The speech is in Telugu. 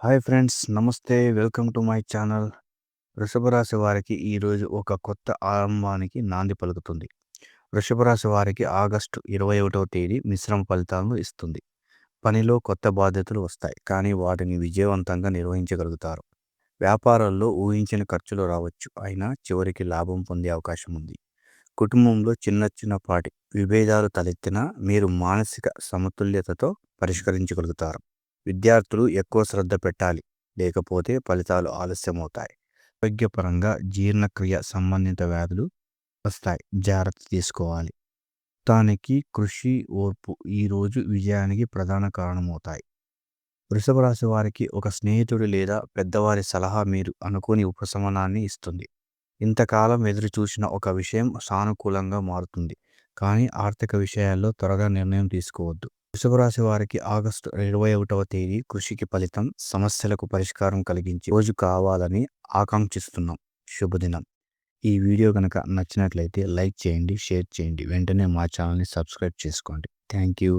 హాయ్ ఫ్రెండ్స్, నమస్తే. Welcome to my channel. వృషభ రాశి వారికి ఈరోజు ఒక కొత్త ఆరంభానికి నాంది పలుకుతుంది. వృషభ రాశి వారికి ఆగస్టు 21వ తేదీ మిశ్రమ ఫలితాలను ఇస్తుంది. పనిలో కొత్త బాధ్యతలు వస్తాయి, కానీ వాటిని విజయవంతంగా నిర్వహించగలుగుతారు. వ్యాపారాల్లో ఊహించిన ఖర్చులు రావచ్చు, అయినా చివరికి లాభం పొందే అవకాశం ఉంది. కుటుంబంలో చిన్నపాటి విభేదాలు తలెత్తినా మీరు మానసిక సమతుల్యతతో పరిష్కరించగలుగుతారు. విద్యార్థులు ఎక్కువ శ్రద్ధ పెట్టాలి, లేకపోతే ఫలితాలు ఆలస్యమవుతాయి. ఆరోగ్యపరంగా జీర్ణక్రియ సంబంధిత వ్యాధులు వస్తాయి, జాగ్రత్త తీసుకోవాలి. మొత్తానికి కృషి, ఓర్పు ఈరోజు విజయానికి ప్రధాన కారణమవుతాయి. వృషభ రాశి వారికి ఒక స్నేహితుడు లేదా పెద్దవారి సలహా మీరు అనుకోని ఉపశమనాన్ని ఇస్తుంది. ఇంతకాలం ఎదురుచూసిన ఒక విషయం సానుకూలంగా మారుతుంది, కానీ ఆర్థిక విషయాల్లో త్వరగా నిర్ణయం తీసుకోవద్దు. వృషభ రాశి వారికి ఆగస్టు 21వ తేదీ కృషికి ఫలితం, సమస్యలకు పరిష్కారం కలిగించే రోజు కావాలని ఆకాంక్షిస్తున్నాం. శుభదినం. ఈ వీడియో కనుక నచ్చినట్లయితే లైక్ చేయండి, షేర్ చేయండి. వెంటనే మా ఛానల్ని సబ్స్క్రైబ్ చేసుకోండి. Thank you.